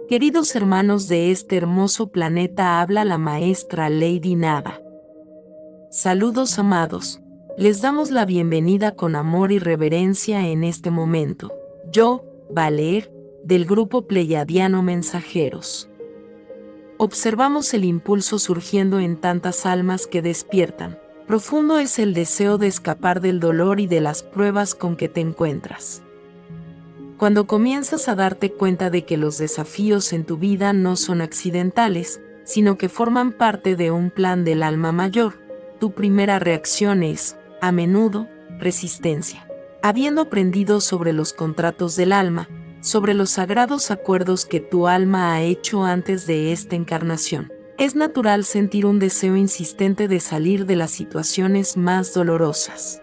Queridos hermanos de este hermoso planeta, habla la maestra Lady Nada. Saludos amados, les damos la bienvenida con amor y reverencia en este momento. Yo, Valer, del grupo Pleiadiano Mensajeros. Observamos el impulso surgiendo en tantas almas que despiertan. Profundo es el deseo de escapar del dolor y de las pruebas con que te encuentras. Cuando comienzas a darte cuenta de que los desafíos en tu vida no son accidentales, sino que forman parte de un plan del alma mayor, tu primera reacción es, a menudo, resistencia. Habiendo aprendido sobre los contratos del alma, sobre los sagrados acuerdos que tu alma ha hecho antes de esta encarnación, es natural sentir un deseo insistente de salir de las situaciones más dolorosas.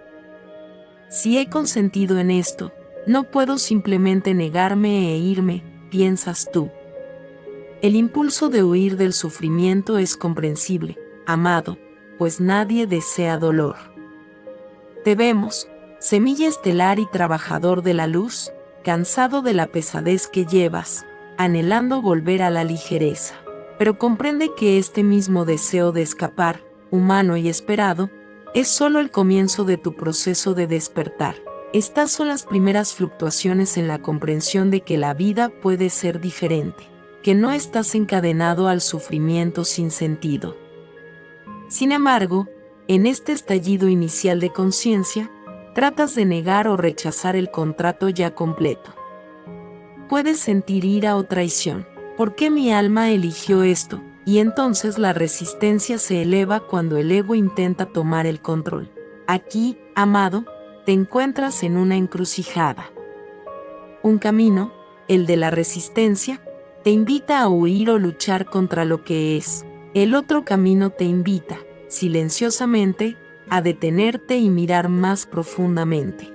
Si he consentido en esto, no puedo simplemente negarme e irme, piensas tú. El impulso de huir del sufrimiento es comprensible, amado, pues nadie desea dolor. Te vemos, semilla estelar y trabajador de la luz, cansado de la pesadez que llevas, anhelando volver a la ligereza. Pero comprende que este mismo deseo de escapar, humano y esperado, es solo el comienzo de tu proceso de despertar. Estas son las primeras fluctuaciones en la comprensión de que la vida puede ser diferente, que no estás encadenado al sufrimiento sin sentido. Sin embargo, en este estallido inicial de conciencia, tratas de negar o rechazar el contrato ya completo. Puedes sentir ira o traición. ¿Por qué mi alma eligió esto? Y entonces la resistencia se eleva cuando el ego intenta tomar el control. Aquí, amado, te encuentras en una encrucijada. Un camino, el de la resistencia, te invita a huir o luchar contra lo que es. El otro camino te invita, silenciosamente, a detenerte y mirar más profundamente.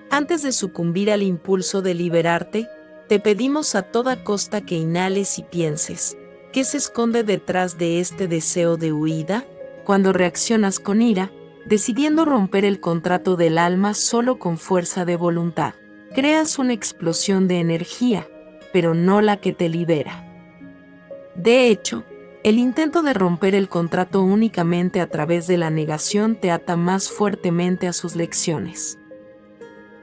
Antes de sucumbir al impulso de liberarte, te pedimos a toda costa que inhales y pienses, ¿qué se esconde detrás de este deseo de huida? Cuando reaccionas con ira, decidiendo romper el contrato del alma solo con fuerza de voluntad, creas una explosión de energía, pero no la que te libera. De hecho, el intento de romper el contrato únicamente a través de la negación te ata más fuertemente a sus lecciones.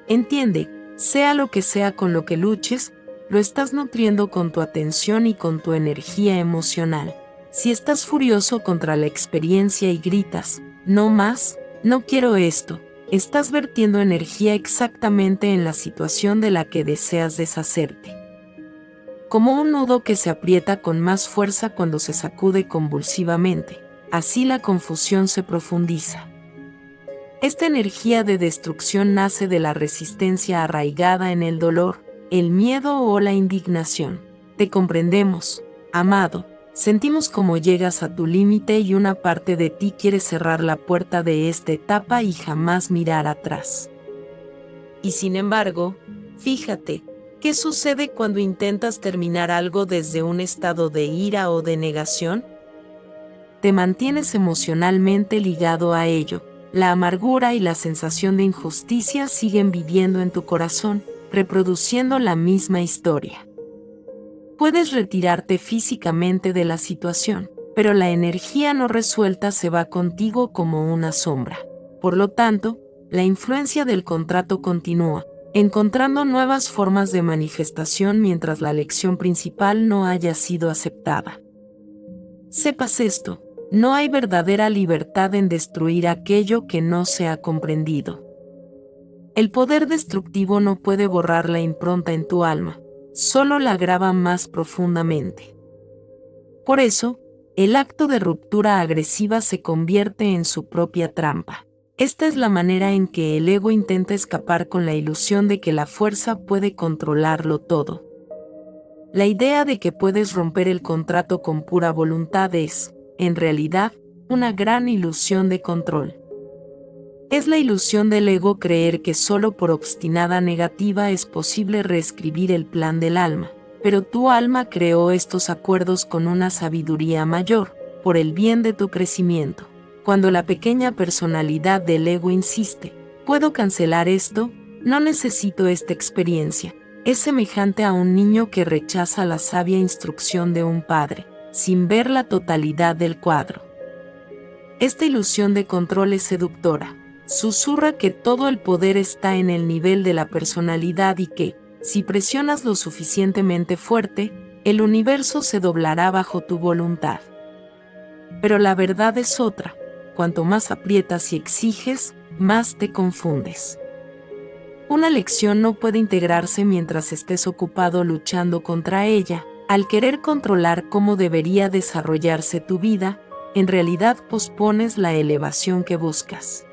Entiende, sea lo que sea con lo que luches, lo estás nutriendo con tu atención y con tu energía emocional. Si estás furioso contra la experiencia y gritas, no más, no quiero esto, estás vertiendo energía exactamente en la situación de la que deseas deshacerte. Como un nudo que se aprieta con más fuerza cuando se sacude convulsivamente, así la confusión se profundiza. Esta energía de destrucción nace de la resistencia arraigada en el dolor, el miedo o la indignación. Te comprendemos, amado. Sentimos cómo llegas a tu límite y una parte de ti quiere cerrar la puerta de esta etapa y jamás mirar atrás. Y sin embargo, fíjate, ¿qué sucede cuando intentas terminar algo desde un estado de ira o de negación? Te mantienes emocionalmente ligado a ello. La amargura y la sensación de injusticia siguen viviendo en tu corazón, reproduciendo la misma historia. Puedes retirarte físicamente de la situación, pero la energía no resuelta se va contigo como una sombra. Por lo tanto, la influencia del contrato continúa, encontrando nuevas formas de manifestación mientras la lección principal no haya sido aceptada. Sepas esto, no hay verdadera libertad en destruir aquello que no se ha comprendido. El poder destructivo no puede borrar la impronta en tu alma, solo la graba más profundamente. Por eso, el acto de ruptura agresiva se convierte en su propia trampa. Esta es la manera en que el ego intenta escapar con la ilusión de que la fuerza puede controlarlo todo. La idea de que puedes romper el contrato con pura voluntad es, en realidad, una gran ilusión de control. Es la ilusión del ego creer que solo por obstinada negativa es posible reescribir el plan del alma, pero tu alma creó estos acuerdos con una sabiduría mayor, por el bien de tu crecimiento. Cuando la pequeña personalidad del ego insiste, puedo cancelar esto, no necesito esta experiencia, es semejante a un niño que rechaza la sabia instrucción de un padre, sin ver la totalidad del cuadro. Esta ilusión de control es seductora. Susurra que todo el poder está en el nivel de la personalidad y que, si presionas lo suficientemente fuerte, el universo se doblará bajo tu voluntad. Pero la verdad es otra. Cuanto más aprietas y exiges, más te confundes. Una lección no puede integrarse mientras estés ocupado luchando contra ella. Al querer controlar cómo debería desarrollarse tu vida, en realidad pospones la elevación que buscas.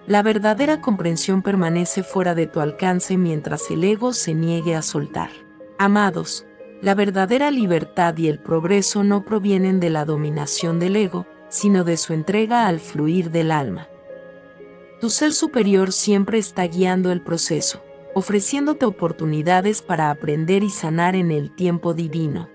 La verdadera comprensión permanece fuera de tu alcance mientras el ego se niegue a soltar. Amados, la verdadera libertad y el progreso no provienen de la dominación del ego, sino de su entrega al fluir del alma. Tu ser superior siempre está guiando el proceso, ofreciéndote oportunidades para aprender y sanar en el tiempo divino.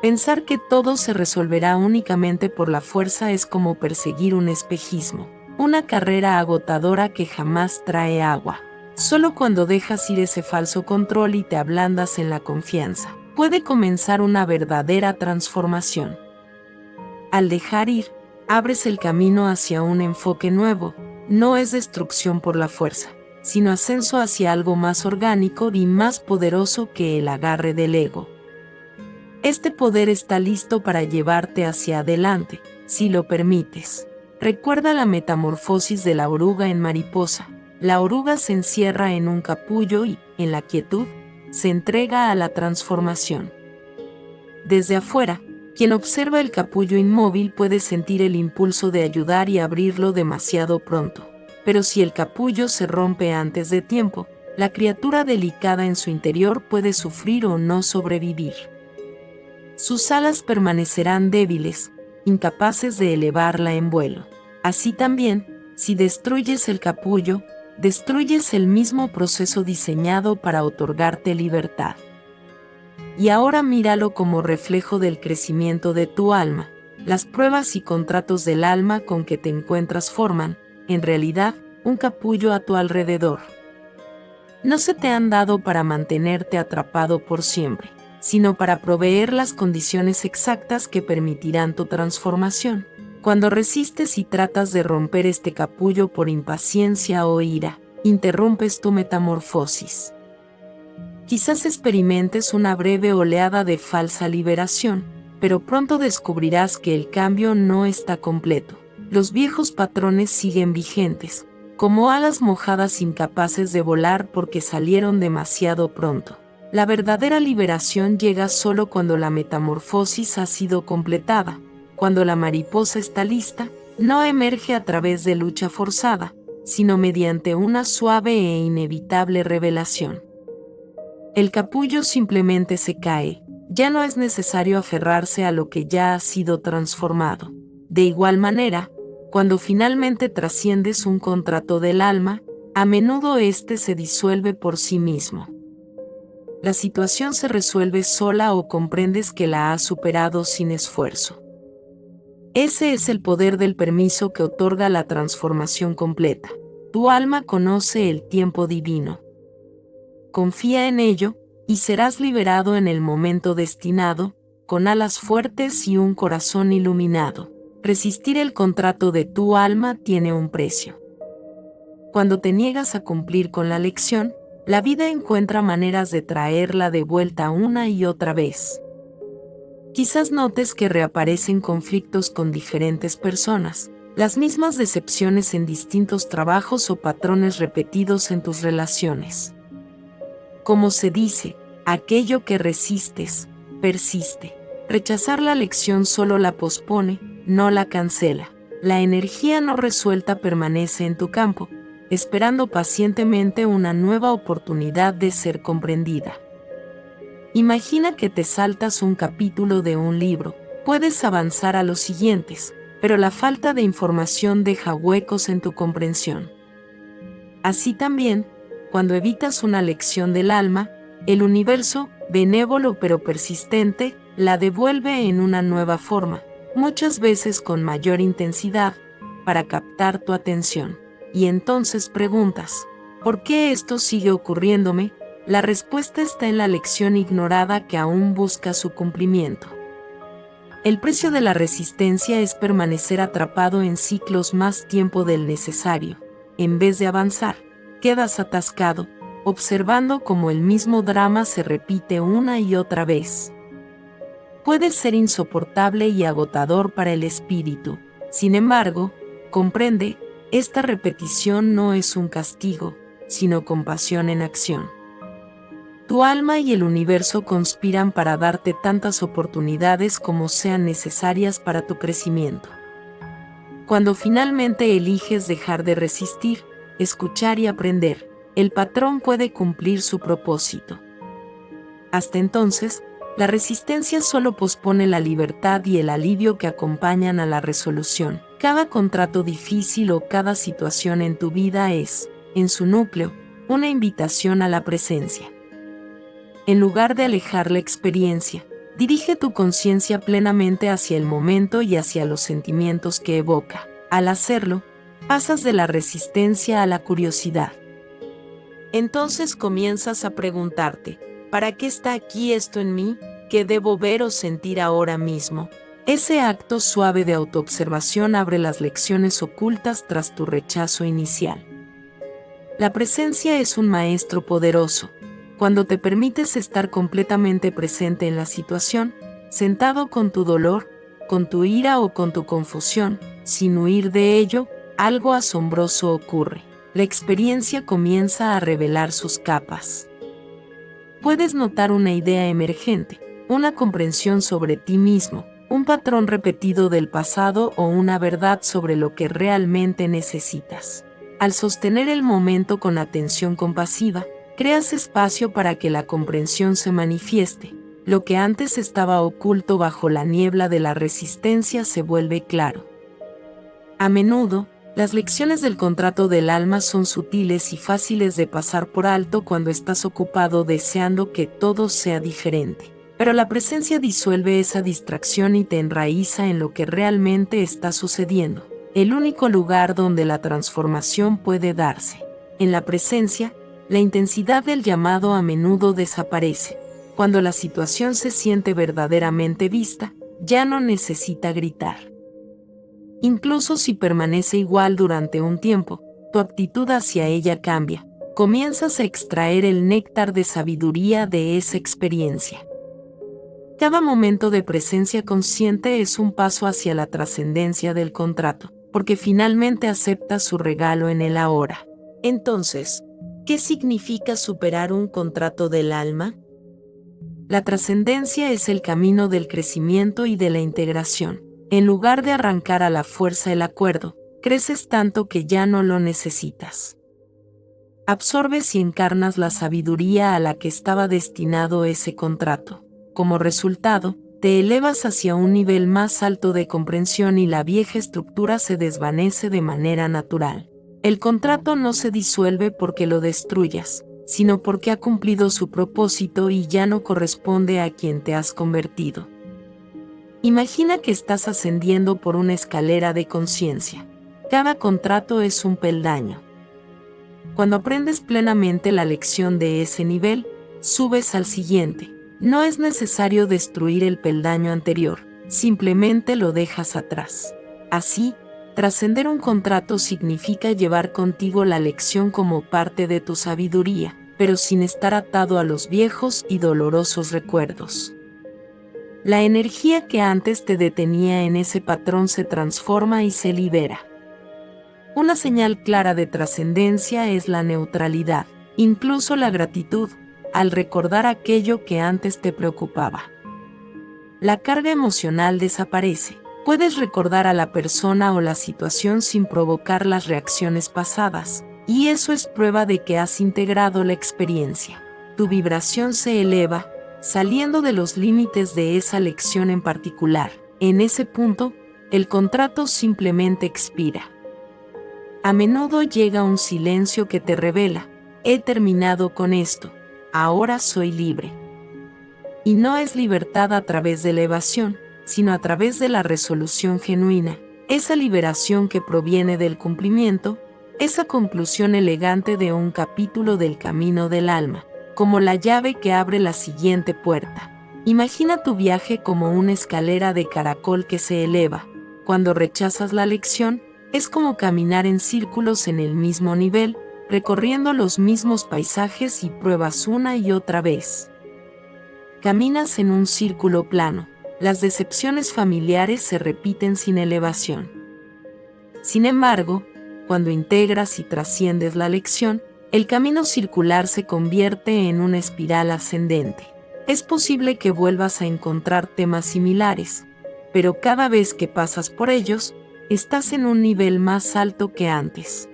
Pensar que todo se resolverá únicamente por la fuerza es como perseguir un espejismo, una carrera agotadora que jamás trae agua. Solo cuando dejas ir ese falso control y te ablandas en la confianza, puede comenzar una verdadera transformación. Al dejar ir, abres el camino hacia un enfoque nuevo. No es destrucción por la fuerza, sino ascenso hacia algo más orgánico y más poderoso que el agarre del ego. Este poder está listo para llevarte hacia adelante, si lo permites. Recuerda la metamorfosis de la oruga en mariposa. La oruga se encierra en un capullo y, en la quietud, se entrega a la transformación. Desde afuera, quien observa el capullo inmóvil puede sentir el impulso de ayudar y abrirlo demasiado pronto. Pero si el capullo se rompe antes de tiempo, la criatura delicada en su interior puede sufrir o no sobrevivir. Sus alas permanecerán débiles, incapaces de elevarla en vuelo. Así también, si destruyes el capullo, destruyes el mismo proceso diseñado para otorgarte libertad. Y ahora míralo como reflejo del crecimiento de tu alma. Las pruebas y contratos del alma con que te encuentras forman, en realidad, un capullo a tu alrededor. No se te han dado para mantenerte atrapado por siempre, sino para proveer las condiciones exactas que permitirán tu transformación. Cuando resistes y tratas de romper este capullo por impaciencia o ira, interrumpes tu metamorfosis. Quizás experimentes una breve oleada de falsa liberación, pero pronto descubrirás que el cambio no está completo. Los viejos patrones siguen vigentes, como alas mojadas incapaces de volar porque salieron demasiado pronto. La verdadera liberación llega solo cuando la metamorfosis ha sido completada. Cuando la mariposa está lista, no emerge a través de lucha forzada, sino mediante una suave e inevitable revelación. El capullo simplemente se cae, ya no es necesario aferrarse a lo que ya ha sido transformado. De igual manera, cuando finalmente trasciendes un contrato del alma, a menudo éste se disuelve por sí mismo. La situación se resuelve sola o comprendes que la has superado sin esfuerzo. Ese es el poder del permiso que otorga la transformación completa. Tu alma conoce el tiempo divino. Confía en ello, y serás liberado en el momento destinado, con alas fuertes y un corazón iluminado. Resistir el contrato de tu alma tiene un precio. Cuando te niegas a cumplir con la lección, la vida encuentra maneras de traerla de vuelta una y otra vez. Quizás notes que reaparecen conflictos con diferentes personas, las mismas decepciones en distintos trabajos o patrones repetidos en tus relaciones. Como se dice, aquello que resistes, persiste. Rechazar la lección solo la pospone, no la cancela. La energía no resuelta permanece en tu campo, esperando pacientemente una nueva oportunidad de ser comprendida. Imagina que te saltas un capítulo de un libro. Puedes avanzar a los siguientes, pero la falta de información deja huecos en tu comprensión. Así también, cuando evitas una lección del alma, el universo, benévolo pero persistente, la devuelve en una nueva forma, muchas veces con mayor intensidad, para captar tu atención. Y entonces preguntas, ¿por qué esto sigue ocurriéndome? La respuesta está en la lección ignorada que aún busca su cumplimiento. El precio de la resistencia es permanecer atrapado en ciclos más tiempo del necesario. En vez de avanzar, quedas atascado, observando cómo el mismo drama se repite una y otra vez. Puede ser insoportable y agotador para el espíritu. Sin embargo, comprende, esta repetición no es un castigo, sino compasión en acción. Tu alma y el universo conspiran para darte tantas oportunidades como sean necesarias para tu crecimiento. Cuando finalmente eliges dejar de resistir, escuchar y aprender, el patrón puede cumplir su propósito. Hasta entonces, la resistencia solo pospone la libertad y el alivio que acompañan a la resolución. Cada contrato difícil o cada situación en tu vida es, en su núcleo, una invitación a la presencia. En lugar de alejar la experiencia, dirige tu conciencia plenamente hacia el momento y hacia los sentimientos que evoca. Al hacerlo, pasas de la resistencia a la curiosidad. Entonces comienzas a preguntarte, ¿para qué está aquí esto en mí? ¿Qué debo ver o sentir ahora mismo? Ese acto suave de autoobservación abre las lecciones ocultas tras tu rechazo inicial. La presencia es un maestro poderoso. Cuando te permites estar completamente presente en la situación, sentado con tu dolor, con tu ira o con tu confusión, sin huir de ello, algo asombroso ocurre. La experiencia comienza a revelar sus capas. Puedes notar una idea emergente, una comprensión sobre ti mismo, un patrón repetido del pasado o una verdad sobre lo que realmente necesitas. Al sostener el momento con atención compasiva, creas espacio para que la comprensión se manifieste. Lo que antes estaba oculto bajo la niebla de la resistencia se vuelve claro. A menudo, las lecciones del contrato del alma son sutiles y fáciles de pasar por alto cuando estás ocupado deseando que todo sea diferente. Pero la presencia disuelve esa distracción y te enraiza en lo que realmente está sucediendo, el único lugar donde la transformación puede darse. En la presencia, la intensidad del llamado a menudo desaparece. Cuando la situación se siente verdaderamente vista, ya no necesita gritar. Incluso si permanece igual durante un tiempo, tu actitud hacia ella cambia. Comienzas a extraer el néctar de sabiduría de esa experiencia. Cada momento de presencia consciente es un paso hacia la trascendencia del contrato, porque finalmente aceptas su regalo en el ahora. Entonces, ¿qué significa superar un contrato del alma? La trascendencia es el camino del crecimiento y de la integración. En lugar de arrancar a la fuerza el acuerdo, creces tanto que ya no lo necesitas. Absorbes y encarnas la sabiduría a la que estaba destinado ese contrato. Como resultado, te elevas hacia un nivel más alto de comprensión y la vieja estructura se desvanece de manera natural. El contrato no se disuelve porque lo destruyas, sino porque ha cumplido su propósito y ya no corresponde a quien te has convertido. Imagina que estás ascendiendo por una escalera de conciencia. Cada contrato es un peldaño. Cuando aprendes plenamente la lección de ese nivel, subes al siguiente. No es necesario destruir el peldaño anterior, simplemente lo dejas atrás. Así, trascender un contrato significa llevar contigo la lección como parte de tu sabiduría, pero sin estar atado a los viejos y dolorosos recuerdos. La energía que antes te detenía en ese patrón se transforma y se libera. Una señal clara de trascendencia es la neutralidad, incluso la gratitud, al recordar aquello que antes te preocupaba. La carga emocional desaparece. Puedes recordar a la persona o la situación sin provocar las reacciones pasadas, y eso es prueba de que has integrado la experiencia. Tu vibración se eleva, saliendo de los límites de esa lección en particular. En ese punto, el contrato simplemente expira. A menudo llega un silencio que te revela, he terminado con esto, ahora soy libre. Y no es libertad a través de la evasión, sino a través de la resolución genuina, esa liberación que proviene del cumplimiento, esa conclusión elegante de un capítulo del camino del alma, como la llave que abre la siguiente puerta. Imagina tu viaje como una escalera de caracol que se eleva. Cuando rechazas la lección, es como caminar en círculos en el mismo nivel, recorriendo los mismos paisajes y pruebas una y otra vez. Caminas en un círculo plano. Las decepciones familiares se repiten sin elevación. Sin embargo, cuando integras y trasciendes la lección, el camino circular se convierte en una espiral ascendente. Es posible que vuelvas a encontrar temas similares, pero cada vez que pasas por ellos, estás en un nivel más alto que antes.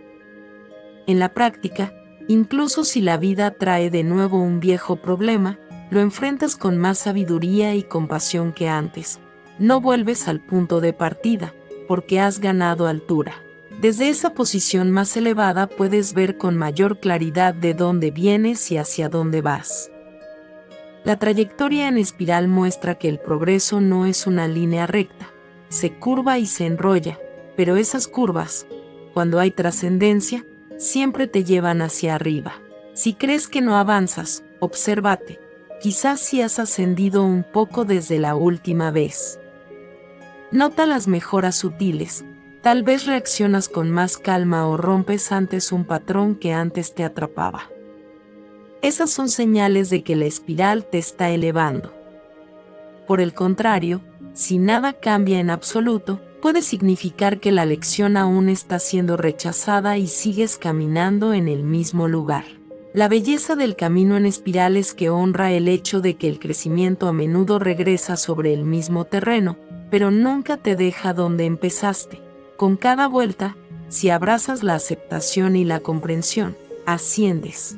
En la práctica, incluso si la vida trae de nuevo un viejo problema, lo enfrentas con más sabiduría y compasión que antes. No vuelves al punto de partida, porque has ganado altura. Desde esa posición más elevada puedes ver con mayor claridad de dónde vienes y hacia dónde vas. La trayectoria en espiral muestra que el progreso no es una línea recta, se curva y se enrolla, pero esas curvas, cuando hay trascendencia, siempre te llevan hacia arriba. Si crees que no avanzas, obsérvate, quizás sí has ascendido un poco desde la última vez. Nota las mejoras sutiles, tal vez reaccionas con más calma o rompes antes un patrón que antes te atrapaba. Esas son señales de que la espiral te está elevando. Por el contrario, si nada cambia en absoluto, puede significar que la lección aún está siendo rechazada y sigues caminando en el mismo lugar. La belleza del camino en espiral es que honra el hecho de que el crecimiento a menudo regresa sobre el mismo terreno, pero nunca te deja donde empezaste. Con cada vuelta, si abrazas la aceptación y la comprensión, asciendes.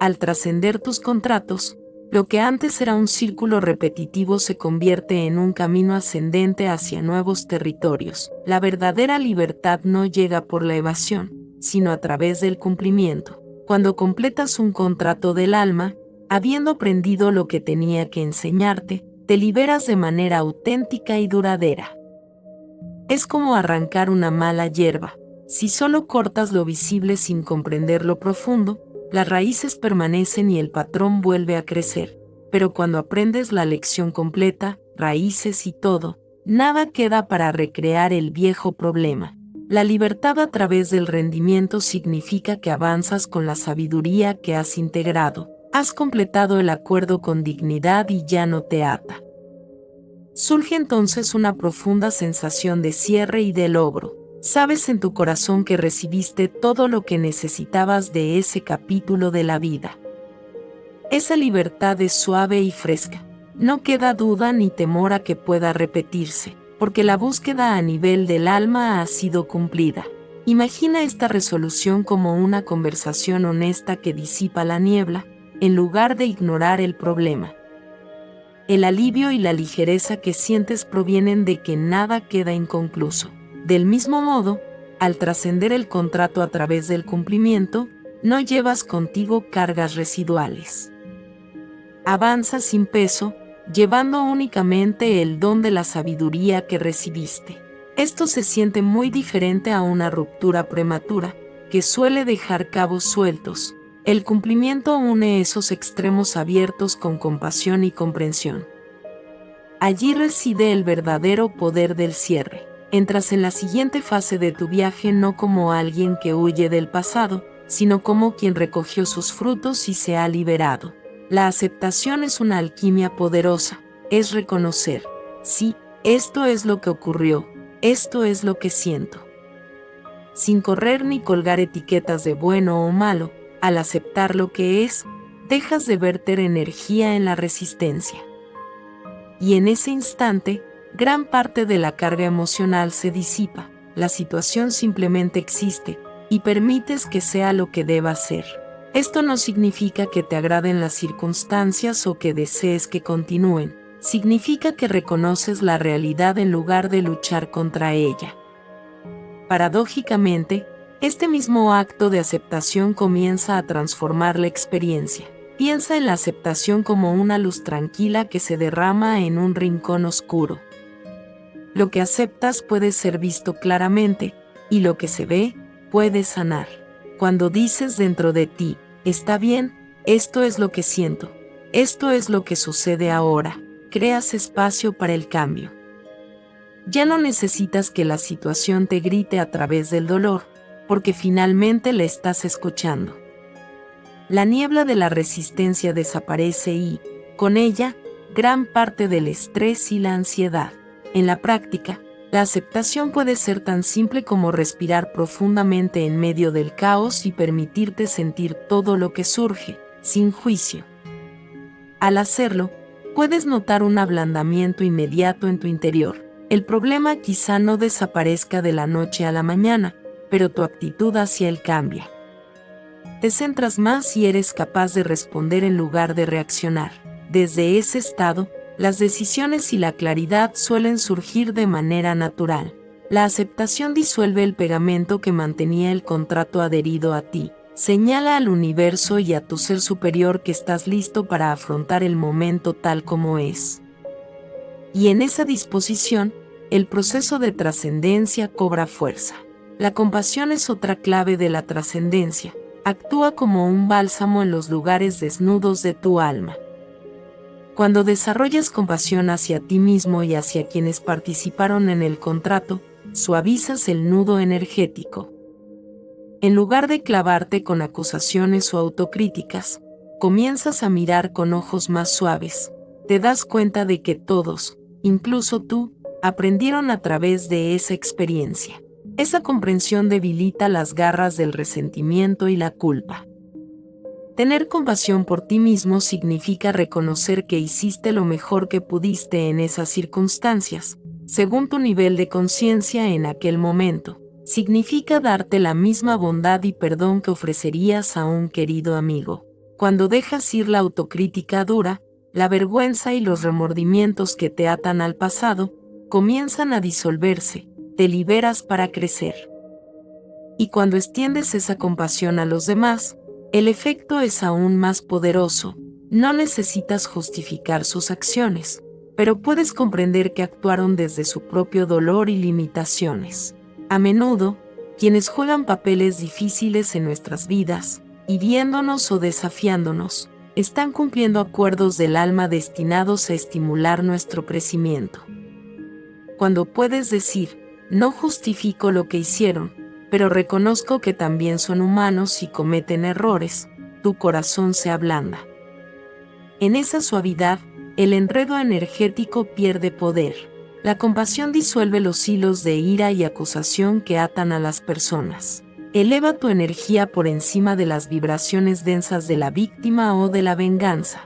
Al trascender tus contratos, lo que antes era un círculo repetitivo se convierte en un camino ascendente hacia nuevos territorios. La verdadera libertad no llega por la evasión, sino a través del cumplimiento. Cuando completas un contrato del alma, habiendo aprendido lo que tenía que enseñarte, te liberas de manera auténtica y duradera. Es como arrancar una mala hierba. Si solo cortas lo visible sin comprender lo profundo, las raíces permanecen y el patrón vuelve a crecer. Pero cuando aprendes la lección completa, raíces y todo, nada queda para recrear el viejo problema. La libertad a través del rendimiento significa que avanzas con la sabiduría que has integrado. Has completado el acuerdo con dignidad y ya no te ata. Surge entonces una profunda sensación de cierre y de logro. Sabes en tu corazón que recibiste todo lo que necesitabas de ese capítulo de la vida. Esa libertad es suave y fresca. No queda duda ni temor a que pueda repetirse, porque la búsqueda a nivel del alma ha sido cumplida. Imagina esta resolución como una conversación honesta que disipa la niebla, en lugar de ignorar el problema. El alivio y la ligereza que sientes provienen de que nada queda inconcluso. Del mismo modo, al trascender el contrato a través del cumplimiento, no llevas contigo cargas residuales. Avanzas sin peso, llevando únicamente el don de la sabiduría que recibiste. Esto se siente muy diferente a una ruptura prematura, que suele dejar cabos sueltos. El cumplimiento une esos extremos abiertos con compasión y comprensión. Allí reside el verdadero poder del cierre. Entras en la siguiente fase de tu viaje no como alguien que huye del pasado, sino como quien recogió sus frutos y se ha liberado. La aceptación es una alquimia poderosa, es reconocer, sí, esto es lo que ocurrió, esto es lo que siento. Sin correr ni colgar etiquetas de bueno o malo, al aceptar lo que es, dejas de verter energía en la resistencia. Y en ese instante, gran parte de la carga emocional se disipa, la situación simplemente existe, y permites que sea lo que deba ser. Esto no significa que te agraden las circunstancias o que desees que continúen, significa que reconoces la realidad en lugar de luchar contra ella. Paradójicamente, este mismo acto de aceptación comienza a transformar la experiencia. Piensa en la aceptación como una luz tranquila que se derrama en un rincón oscuro. Lo que aceptas puede ser visto claramente, y lo que se ve puede sanar. Cuando dices dentro de ti, está bien, esto es lo que siento, esto es lo que sucede ahora, creas espacio para el cambio. Ya no necesitas que la situación te grite a través del dolor, porque finalmente la estás escuchando. La niebla de la resistencia desaparece y, con ella, gran parte del estrés y la ansiedad. En la práctica, la aceptación puede ser tan simple como respirar profundamente en medio del caos y permitirte sentir todo lo que surge, sin juicio. Al hacerlo, puedes notar un ablandamiento inmediato en tu interior. El problema quizá no desaparezca de la noche a la mañana, pero tu actitud hacia él cambia. Te centras más y eres capaz de responder en lugar de reaccionar. Desde ese estado, las decisiones y la claridad suelen surgir de manera natural. La aceptación disuelve el pegamento que mantenía el contrato adherido a ti. Señala al universo y a tu ser superior que estás listo para afrontar el momento tal como es. Y en esa disposición, el proceso de trascendencia cobra fuerza. La compasión es otra clave de la trascendencia. Actúa como un bálsamo en los lugares desnudos de tu alma. Cuando desarrollas compasión hacia ti mismo y hacia quienes participaron en el contrato, suavizas el nudo energético. En lugar de clavarte con acusaciones o autocríticas, comienzas a mirar con ojos más suaves. Te das cuenta de que todos, incluso tú, aprendieron a través de esa experiencia. Esa comprensión debilita las garras del resentimiento y la culpa. Tener compasión por ti mismo significa reconocer que hiciste lo mejor que pudiste en esas circunstancias, según tu nivel de conciencia en aquel momento. Significa darte la misma bondad y perdón que ofrecerías a un querido amigo. Cuando dejas ir la autocrítica dura, la vergüenza y los remordimientos que te atan al pasado, comienzan a disolverse. Te liberas para crecer. Y cuando extiendes esa compasión a los demás, el efecto es aún más poderoso. No necesitas justificar sus acciones, pero puedes comprender que actuaron desde su propio dolor y limitaciones. A menudo, quienes juegan papeles difíciles en nuestras vidas, hiriéndonos o desafiándonos, están cumpliendo acuerdos del alma destinados a estimular nuestro crecimiento. Cuando puedes decir, no justifico lo que hicieron, pero reconozco que también son humanos y cometen errores, tu corazón se ablanda. En esa suavidad, el enredo energético pierde poder. La compasión disuelve los hilos de ira y acusación que atan a las personas. Eleva tu energía por encima de las vibraciones densas de la víctima o de la venganza.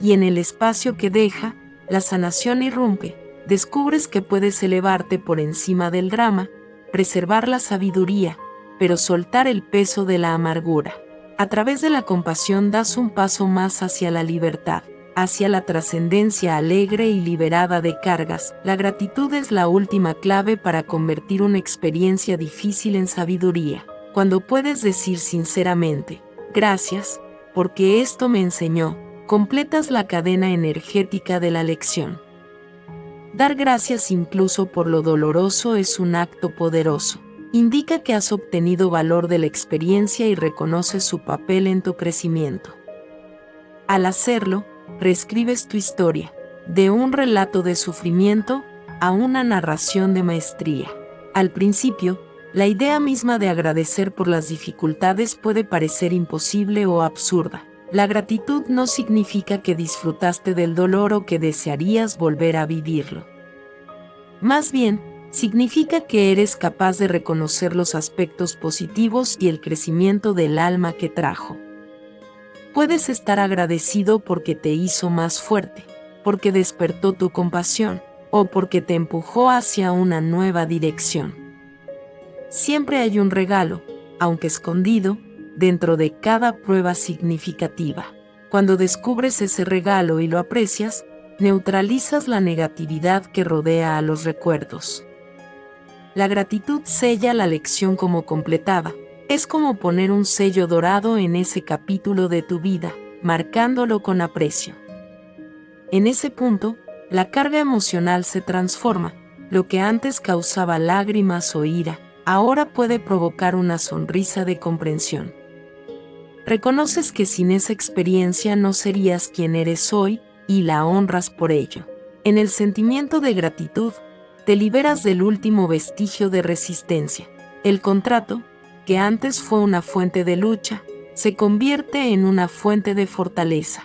Y en el espacio que deja, la sanación irrumpe. Descubres que puedes elevarte por encima del drama, preservar la sabiduría, pero soltar el peso de la amargura. A través de la compasión das un paso más hacia la libertad, hacia la trascendencia alegre y liberada de cargas. La gratitud es la última clave para convertir una experiencia difícil en sabiduría. Cuando puedes decir sinceramente, gracias, porque esto me enseñó, completas la cadena energética de la lección. Dar gracias incluso por lo doloroso es un acto poderoso. Indica que has obtenido valor de la experiencia y reconoces su papel en tu crecimiento. Al hacerlo, reescribes tu historia, de un relato de sufrimiento a una narración de maestría. Al principio, la idea misma de agradecer por las dificultades puede parecer imposible o absurda. La gratitud no significa que disfrutaste del dolor o que desearías volver a vivirlo. Más bien, significa que eres capaz de reconocer los aspectos positivos y el crecimiento del alma que trajo. Puedes estar agradecido porque te hizo más fuerte, porque despertó tu compasión, o porque te empujó hacia una nueva dirección. Siempre hay un regalo, aunque escondido, dentro de cada prueba significativa. Cuando descubres ese regalo y lo aprecias, neutralizas la negatividad que rodea a los recuerdos. La gratitud sella la lección como completada. Es como poner un sello dorado en ese capítulo de tu vida, marcándolo con aprecio. En ese punto, la carga emocional se transforma. Lo que antes causaba lágrimas o ira, ahora puede provocar una sonrisa de comprensión. Reconoces que sin esa experiencia no serías quien eres hoy y la honras por ello. En el sentimiento de gratitud, te liberas del último vestigio de resistencia. El contrato, que antes fue una fuente de lucha, se convierte en una fuente de fortaleza.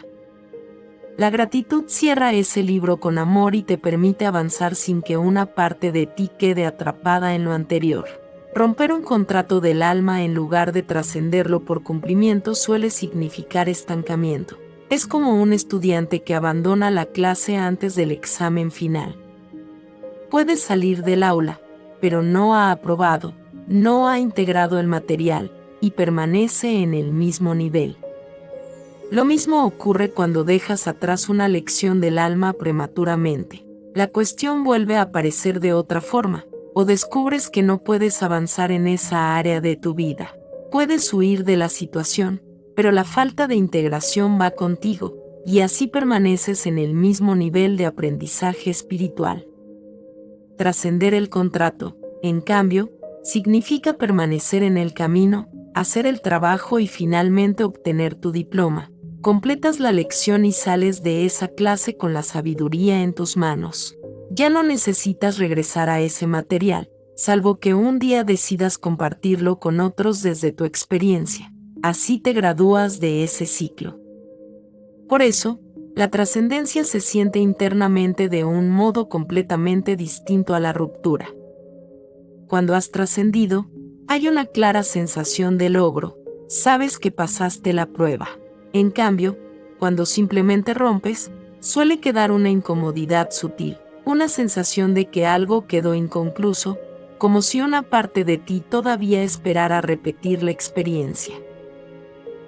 La gratitud cierra ese libro con amor y te permite avanzar sin que una parte de ti quede atrapada en lo anterior. Romper un contrato del alma en lugar de trascenderlo por cumplimiento suele significar estancamiento. Es como un estudiante que abandona la clase antes del examen final. Puede salir del aula, pero no ha aprobado, no ha integrado el material y permanece en el mismo nivel. Lo mismo ocurre cuando dejas atrás una lección del alma prematuramente. La cuestión vuelve a aparecer de otra forma, o descubres que no puedes avanzar en esa área de tu vida. Puedes huir de la situación, pero la falta de integración va contigo, y así permaneces en el mismo nivel de aprendizaje espiritual. Trascender el contrato, en cambio, significa permanecer en el camino, hacer el trabajo y finalmente obtener tu diploma. Completas la lección y sales de esa clase con la sabiduría en tus manos. Ya no necesitas regresar a ese material, salvo que un día decidas compartirlo con otros desde tu experiencia. Así te gradúas de ese ciclo. Por eso, la trascendencia se siente internamente de un modo completamente distinto a la ruptura. Cuando has trascendido, hay una clara sensación de logro, sabes que pasaste la prueba. En cambio, cuando simplemente rompes, suele quedar una incomodidad sutil, una sensación de que algo quedó inconcluso, como si una parte de ti todavía esperara repetir la experiencia.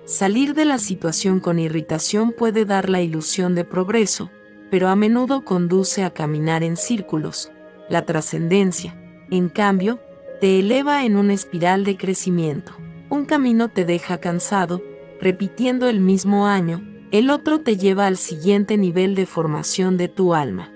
Salir de la situación con irritación puede dar la ilusión de progreso, pero a menudo conduce a caminar en círculos. La trascendencia, en cambio, te eleva en una espiral de crecimiento. Un camino te deja cansado, repitiendo el mismo año, el otro te lleva al siguiente nivel de formación de tu alma.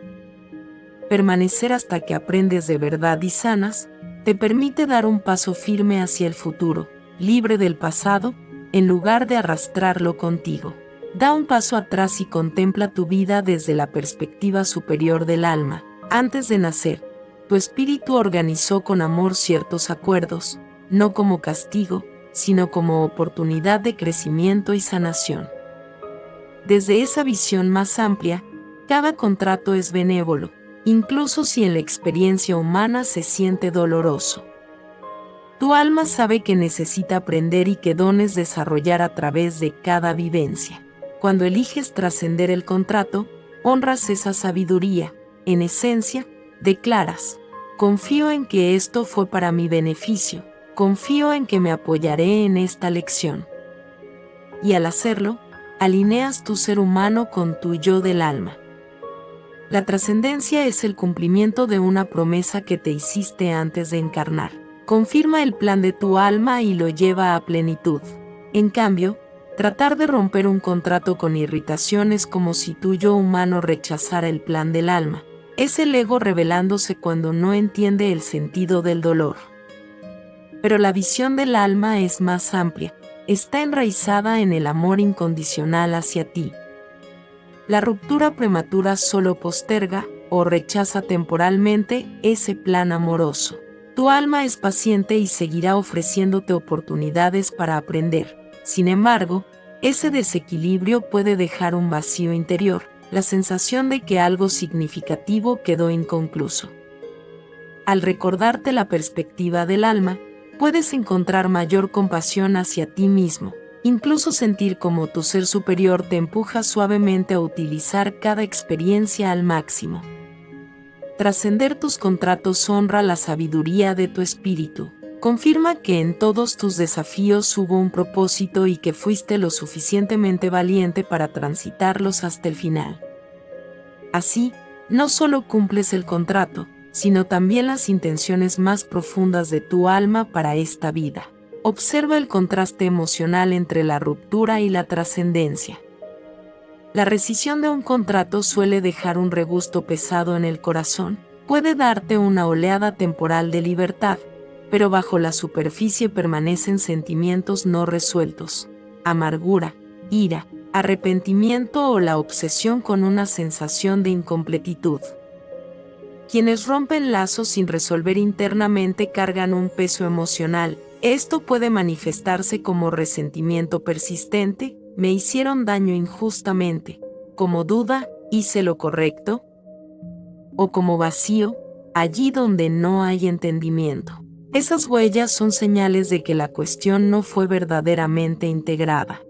Permanecer hasta que aprendes de verdad y sanas, te permite dar un paso firme hacia el futuro, libre del pasado, en lugar de arrastrarlo contigo. Da un paso atrás y contempla tu vida desde la perspectiva superior del alma. Antes de nacer, tu espíritu organizó con amor ciertos acuerdos, no como castigo, sino como oportunidad de crecimiento y sanación. Desde esa visión más amplia, cada contrato es benévolo, incluso si en la experiencia humana se siente doloroso. Tu alma sabe que necesita aprender y qué dones desarrollar a través de cada vivencia. Cuando eliges trascender el contrato, honras esa sabiduría. En esencia, declaras: confío en que esto fue para mi beneficio. Confío en que me apoyaré en esta lección. Y al hacerlo, alineas tu ser humano con tu yo del alma. La trascendencia es el cumplimiento de una promesa que te hiciste antes de encarnar. Confirma el plan de tu alma y lo lleva a plenitud. En cambio, tratar de romper un contrato con irritación es como si tu yo humano rechazara el plan del alma. Es el ego revelándose cuando no entiende el sentido del dolor. Pero la visión del alma es más amplia, está enraizada en el amor incondicional hacia ti. La ruptura prematura solo posterga o rechaza temporalmente ese plan amoroso. Tu alma es paciente y seguirá ofreciéndote oportunidades para aprender. Sin embargo, ese desequilibrio puede dejar un vacío interior, la sensación de que algo significativo quedó inconcluso. Al recordarte la perspectiva del alma, puedes encontrar mayor compasión hacia ti mismo, incluso sentir como tu ser superior te empuja suavemente a utilizar cada experiencia al máximo. Trascender tus contratos honra la sabiduría de tu espíritu. Confirma que en todos tus desafíos hubo un propósito y que fuiste lo suficientemente valiente para transitarlos hasta el final. Así, no solo cumples el contrato, sino también las intenciones más profundas de tu alma para esta vida. Observa el contraste emocional entre la ruptura y la trascendencia. La rescisión de un contrato suele dejar un regusto pesado en el corazón, puede darte una oleada temporal de libertad, pero bajo la superficie permanecen sentimientos no resueltos, amargura, ira, arrepentimiento o la obsesión con una sensación de incompletitud. Quienes rompen lazos sin resolver internamente cargan un peso emocional. Esto puede manifestarse como resentimiento persistente, me hicieron daño injustamente, como duda, hice lo correcto, o como vacío, allí donde no hay entendimiento. Esas huellas son señales de que la cuestión no fue verdaderamente integrada.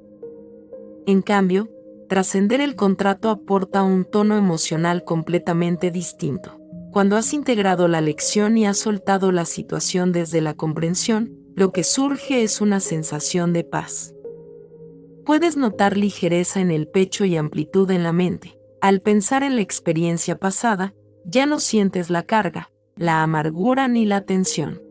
En cambio, trascender el contrato aporta un tono emocional completamente distinto. Cuando has integrado la lección y has soltado la situación desde la comprensión, lo que surge es una sensación de paz. Puedes notar ligereza en el pecho y amplitud en la mente. Al pensar en la experiencia pasada, ya no sientes la carga, la amargura ni la tensión.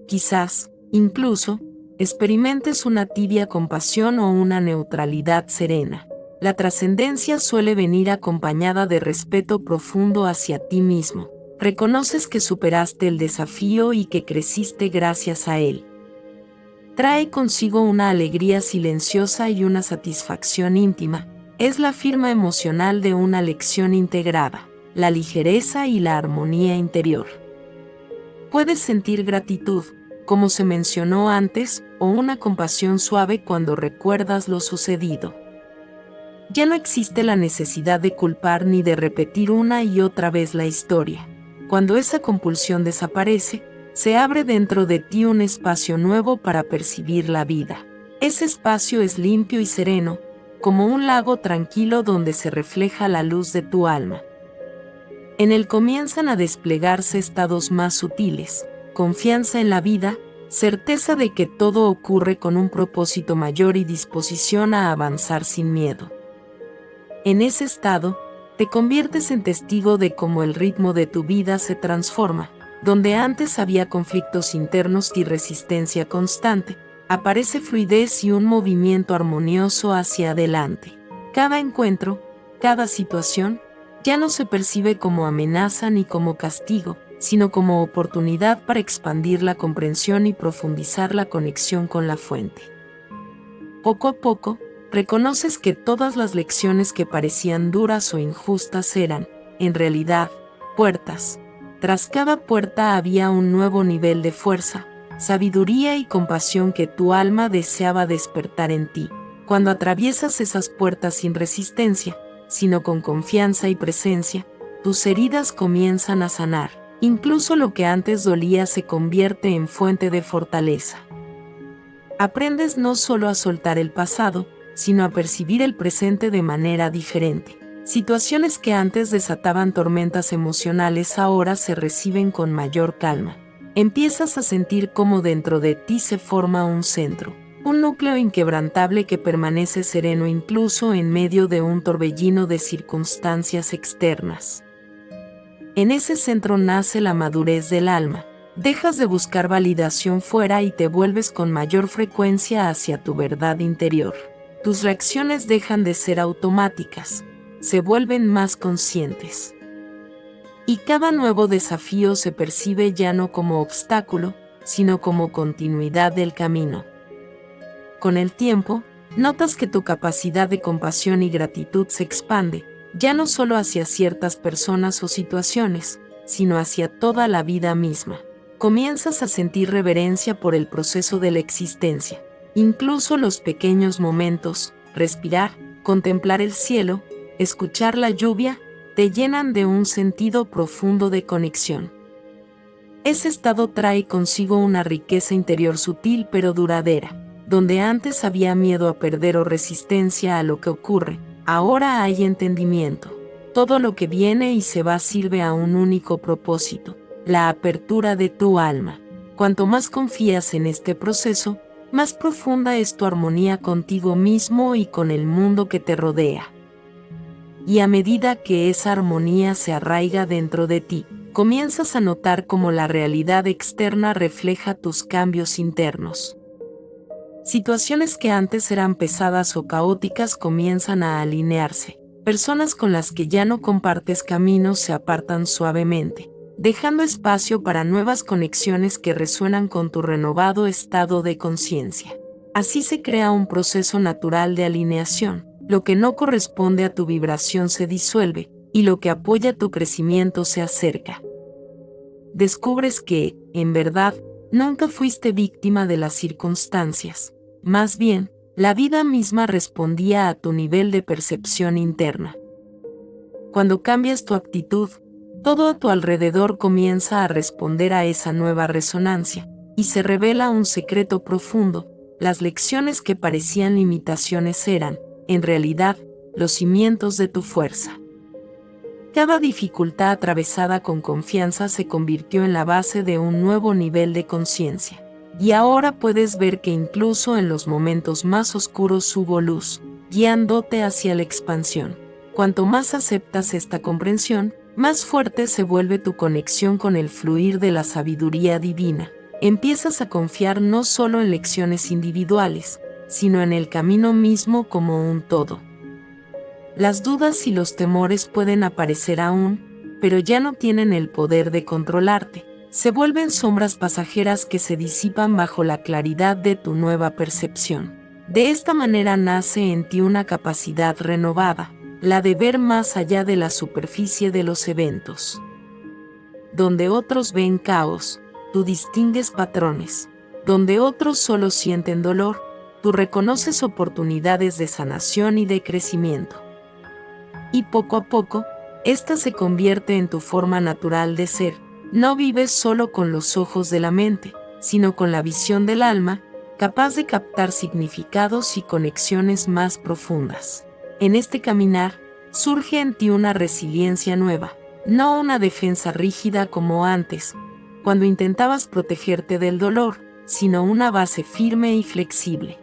Quizás, incluso, experimentes una tibia compasión o una neutralidad serena. La trascendencia suele venir acompañada de respeto profundo hacia ti mismo. Reconoces que superaste el desafío y que creciste gracias a él. Trae consigo una alegría silenciosa y una satisfacción íntima. Es la firma emocional de una lección integrada, la ligereza y la armonía interior. Puedes sentir gratitud, como se mencionó antes, o una compasión suave cuando recuerdas lo sucedido. Ya no existe la necesidad de culpar ni de repetir una y otra vez la historia. Cuando esa compulsión desaparece, se abre dentro de ti un espacio nuevo para percibir la vida. Ese espacio es limpio y sereno, como un lago tranquilo donde se refleja la luz de tu alma. En él comienzan a desplegarse estados más sutiles, confianza en la vida, certeza de que todo ocurre con un propósito mayor y disposición a avanzar sin miedo. En ese estado, te conviertes en testigo de cómo el ritmo de tu vida se transforma. Donde antes había conflictos internos y resistencia constante, aparece fluidez y un movimiento armonioso hacia adelante. Cada encuentro, cada situación, ya no se percibe como amenaza ni como castigo, sino como oportunidad para expandir la comprensión y profundizar la conexión con la fuente. Poco a poco, reconoces que todas las lecciones que parecían duras o injustas eran, en realidad, puertas. Tras cada puerta había un nuevo nivel de fuerza, sabiduría y compasión que tu alma deseaba despertar en ti. Cuando atraviesas esas puertas sin resistencia, sino con confianza y presencia, tus heridas comienzan a sanar. Incluso lo que antes dolía se convierte en fuente de fortaleza. Aprendes no solo a soltar el pasado, sino a percibir el presente de manera diferente. Situaciones que antes desataban tormentas emocionales ahora se reciben con mayor calma. Empiezas a sentir cómo dentro de ti se forma un centro, un núcleo inquebrantable que permanece sereno incluso en medio de un torbellino de circunstancias externas. En ese centro nace la madurez del alma. Dejas de buscar validación fuera y te vuelves con mayor frecuencia hacia tu verdad interior. Tus reacciones dejan de ser automáticas, se vuelven más conscientes. Y cada nuevo desafío se percibe ya no como obstáculo, sino como continuidad del camino. Con el tiempo, notas que tu capacidad de compasión y gratitud se expande, ya no solo hacia ciertas personas o situaciones, sino hacia toda la vida misma. Comienzas a sentir reverencia por el proceso de la existencia, incluso los pequeños momentos, respirar, contemplar el cielo, escuchar la lluvia, te llenan de un sentido profundo de conexión. Ese estado trae consigo una riqueza interior sutil pero duradera. Donde antes había miedo a perder o resistencia a lo que ocurre, ahora hay entendimiento. Todo lo que viene y se va sirve a un único propósito, la apertura de tu alma. Cuanto más confías en este proceso, más profunda es tu armonía contigo mismo y con el mundo que te rodea. Y a medida que esa armonía se arraiga dentro de ti, comienzas a notar cómo la realidad externa refleja tus cambios internos. Situaciones que antes eran pesadas o caóticas comienzan a alinearse. Personas con las que ya no compartes caminos se apartan suavemente, dejando espacio para nuevas conexiones que resuenan con tu renovado estado de conciencia. Así se crea un proceso natural de alineación. Lo que no corresponde a tu vibración se disuelve, y lo que apoya tu crecimiento se acerca. Descubres que, en verdad, nunca fuiste víctima de las circunstancias. Más bien, la vida misma respondía a tu nivel de percepción interna. Cuando cambias tu actitud, todo a tu alrededor comienza a responder a esa nueva resonancia, y se revela un secreto profundo. Las lecciones que parecían limitaciones eran, en realidad, los cimientos de tu fuerza. Cada dificultad atravesada con confianza se convirtió en la base de un nuevo nivel de conciencia. Y ahora puedes ver que incluso en los momentos más oscuros hubo luz, guiándote hacia la expansión. Cuanto más aceptas esta comprensión, más fuerte se vuelve tu conexión con el fluir de la sabiduría divina. Empiezas a confiar no solo en lecciones individuales, sino en el camino mismo como un todo. Las dudas y los temores pueden aparecer aún, pero ya no tienen el poder de controlarte. Se vuelven sombras pasajeras que se disipan bajo la claridad de tu nueva percepción. De esta manera nace en ti una capacidad renovada, la de ver más allá de la superficie de los eventos. Donde otros ven caos, tú distingues patrones. Donde otros solo sienten dolor, tú reconoces oportunidades de sanación y de crecimiento. Y poco a poco, esta se convierte en tu forma natural de ser. No vives solo con los ojos de la mente, sino con la visión del alma, capaz de captar significados y conexiones más profundas. En este caminar, surge en ti una resiliencia nueva, no una defensa rígida como antes, cuando intentabas protegerte del dolor, sino una base firme y flexible.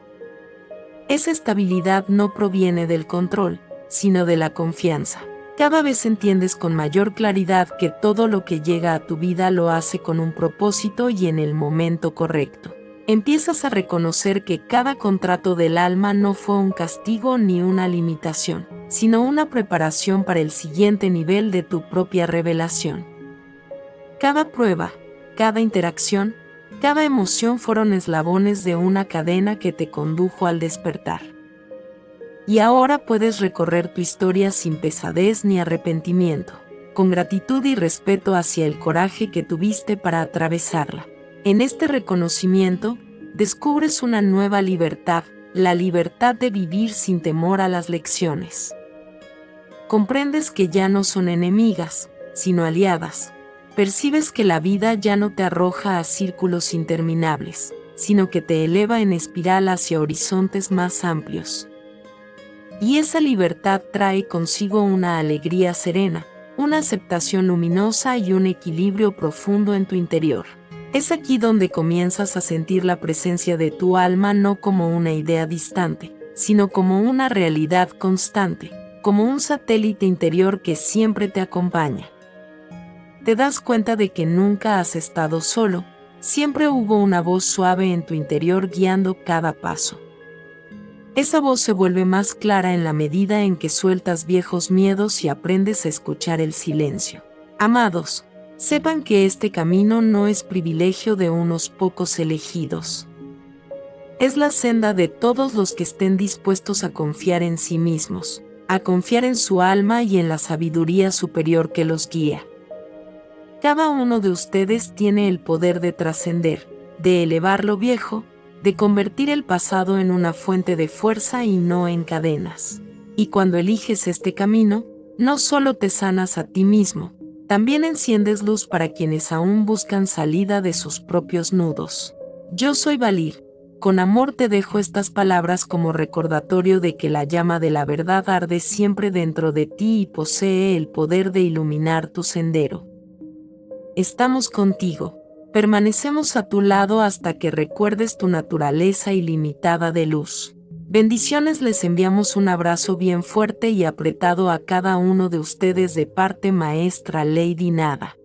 Esa estabilidad no proviene del control, sino de la confianza. Cada vez entiendes con mayor claridad que todo lo que llega a tu vida lo hace con un propósito y en el momento correcto. Empiezas a reconocer que cada contrato del alma no fue un castigo ni una limitación, sino una preparación para el siguiente nivel de tu propia revelación. Cada prueba, cada interacción, cada emoción fueron eslabones de una cadena que te condujo al despertar. Y ahora puedes recorrer tu historia sin pesadez ni arrepentimiento, con gratitud y respeto hacia el coraje que tuviste para atravesarla. En este reconocimiento, descubres una nueva libertad, la libertad de vivir sin temor a las lecciones. Comprendes que ya no son enemigas, sino aliadas. Percibes que la vida ya no te arroja a círculos interminables, sino que te eleva en espiral hacia horizontes más amplios. Y esa libertad trae consigo una alegría serena, una aceptación luminosa y un equilibrio profundo en tu interior. Es aquí donde comienzas a sentir la presencia de tu alma no como una idea distante, sino como una realidad constante, como un satélite interior que siempre te acompaña. Te das cuenta de que nunca has estado solo, siempre hubo una voz suave en tu interior guiando cada paso. Esa voz se vuelve más clara en la medida en que sueltas viejos miedos y aprendes a escuchar el silencio. Amados, sepan que este camino no es privilegio de unos pocos elegidos. Es la senda de todos los que estén dispuestos a confiar en sí mismos, a confiar en su alma y en la sabiduría superior que los guía. Cada uno de ustedes tiene el poder de trascender, de elevar lo viejo, de convertir el pasado en una fuente de fuerza y no en cadenas. Y cuando eliges este camino, no solo te sanas a ti mismo, también enciendes luz para quienes aún buscan salida de sus propios nudos. Yo soy Valir. Con amor te dejo estas palabras como recordatorio de que la llama de la verdad arde siempre dentro de ti y posee el poder de iluminar tu sendero. Estamos contigo. Permanecemos a tu lado hasta que recuerdes tu naturaleza ilimitada de luz. Bendiciones, les enviamos un abrazo bien fuerte y apretado a cada uno de ustedes de parte Maestra Lady Nada.